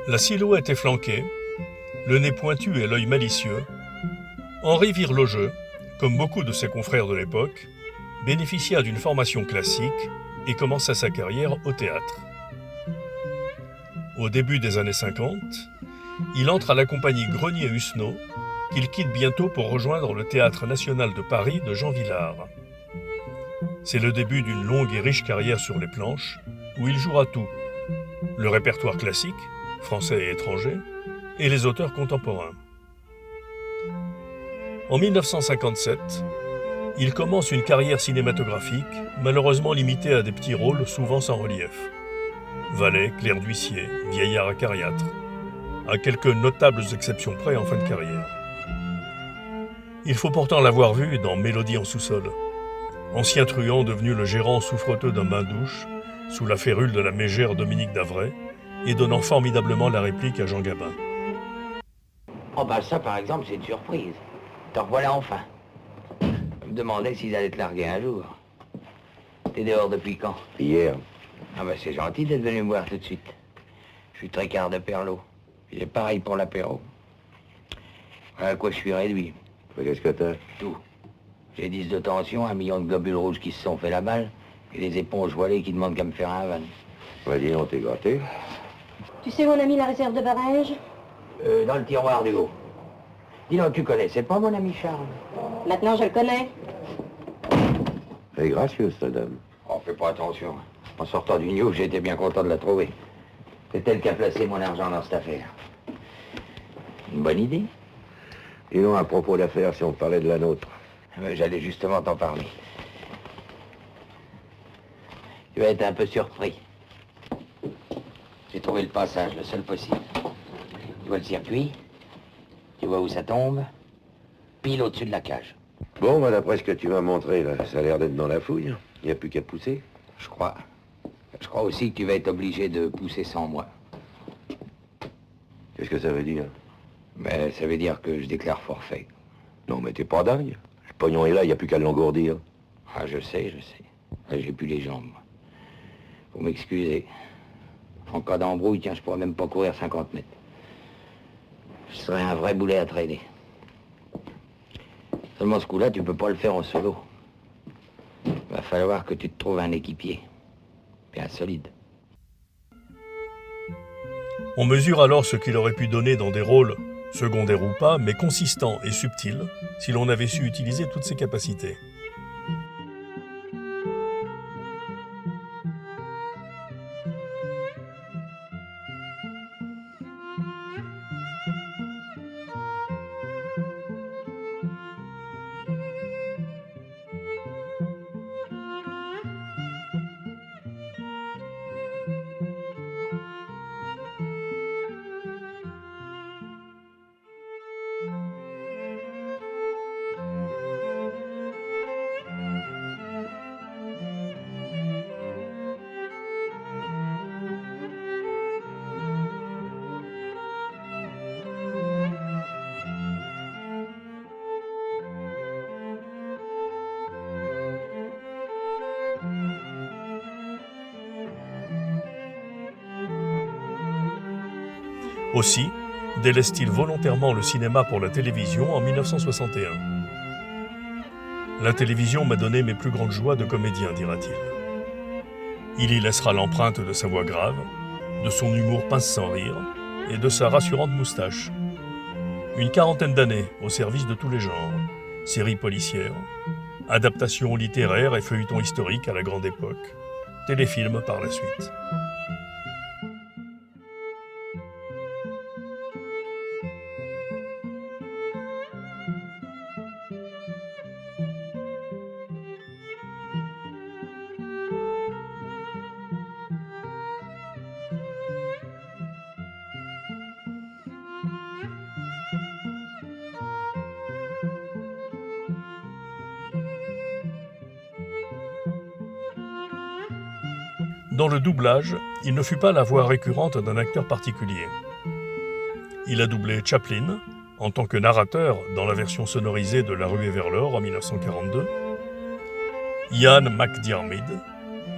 La silhouette efflanquée, le nez pointu et l'œil malicieux, Henri Virlogeux, comme beaucoup de ses confrères de l'époque, bénéficia d'une formation classique et commença sa carrière au théâtre. Au début des années 50, il entre à la compagnie Grenier-Husneau, qu'il quitte bientôt pour rejoindre le Théâtre national de Paris de Jean Vilar. C'est le début d'une longue et riche carrière sur les planches, où il jouera tout. Le répertoire classique, français et étranger, et les auteurs contemporains. En 1957, il commence une carrière cinématographique, malheureusement limitée à des petits rôles souvent sans relief. Valet, clerc d'huissier, vieillard acariâtre, à quelques notables exceptions près en fin de carrière. Il faut pourtant l'avoir vu dans Mélodie en sous-sol, ancien truand devenu le gérant souffreteux d'un bain-douche, sous la férule de la mégère Dominique Davray, et donnant formidablement la réplique à Jean Gabin. Oh bah ça par exemple c'est une surprise. T'en revoilà enfin. Je me demandais s'ils allaient te larguer un jour. T'es dehors depuis quand? Hier. Ah bah c'est gentil d'être venu me voir tout de suite. Je suis tricard de Perlot. J'ai pareil pour l'apéro. À quoi je suis réduit. Mais qu'est-ce que t'as? Tout. J'ai 10 de tension, 1 million de globules rouges qui se sont fait la balle, et des éponges voilées qui demandent qu'à me faire un van. Ouais, dis, on t'est gratté. Tu sais où on a mis la réserve de barrage? Dans le tiroir du haut. Dis donc, tu connais, c'est pas mon ami Charles? Maintenant, je le connais. Elle est gracieuse, cette dame. Oh, fais pas attention. En sortant du New, j'étais bien content de la trouver. C'est elle qui a placé mon argent dans cette affaire. Une bonne idée? Dis donc, à propos d'affaires, si on parlait de la nôtre. J'allais justement t'en parler. Tu vas être un peu surpris. J'ai trouvé le passage, le seul possible. Tu vois le circuit? Tu vois où ça tombe? Pile au-dessus de la cage. Bon, bah, d'après ce que tu m'as montré, là, ça a l'air d'être dans la fouille. Il n'y a plus qu'à pousser. Je crois. Je crois aussi que tu vas être obligé de pousser sans moi. Qu'est-ce que ça veut dire? Mais ça veut dire que je déclare forfait. Non, mais t'es pas dingue. Le pognon est là, il n'y a plus qu'à l'engourdir. Ah, je sais. Là, j'ai plus les jambes, moi. Faut m'excuser. En cas d'embrouille, tiens, je pourrais même pas courir 50 mètres. Je serais un vrai boulet à traîner. Seulement ce coup-là, tu peux pas le faire en solo. Va falloir que tu te trouves un équipier. Bien solide. On mesure alors ce qu'il aurait pu donner dans des rôles, secondaires ou pas, mais consistants et subtils, si l'on avait su utiliser toutes ses capacités. Aussi, délaisse-t-il volontairement le cinéma pour la télévision en 1961. La télévision m'a donné mes plus grandes joies de comédien, dira-t-il. Il y laissera l'empreinte de sa voix grave, de son humour pince sans rire et de sa rassurante moustache. Une quarantaine d'années au service de tous les genres, séries policières, adaptations littéraires et feuilletons historiques à la grande époque, téléfilms par la suite. Dans le doublage, il ne fut pas la voix récurrente d'un acteur particulier. Il a doublé Chaplin, en tant que narrateur dans la version sonorisée de La Ruée vers l'or en 1942, Ian McDiarmid,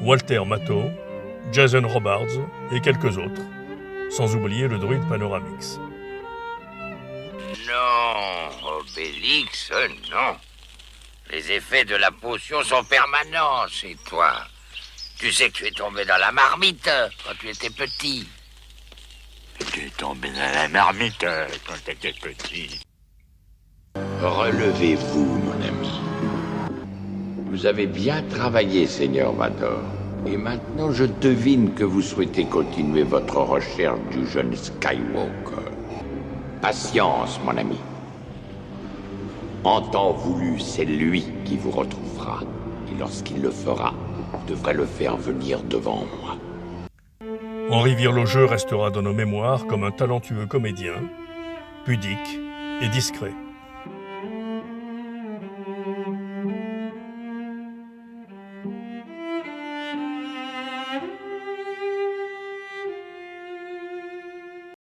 Walter Matthau, Jason Robards et quelques autres. sans oublier le druide Panoramix. Non, Obélix, non. Les effets de la potion sont permanents chez toi. Tu sais que tu es tombé dans la marmite quand tu étais petit. Tu es tombé dans la marmite quand tu étais petit. Relevez-vous, mon ami. Vous avez bien travaillé, Seigneur Vador. Et maintenant, je devine que vous souhaitez continuer votre recherche du jeune Skywalker. Patience, mon ami. En temps voulu, c'est lui qui vous retrouvera. Et lorsqu'il le fera, vous devrez le faire venir devant moi. Henri Virlogeux restera dans nos mémoires comme un talentueux comédien, pudique et discret.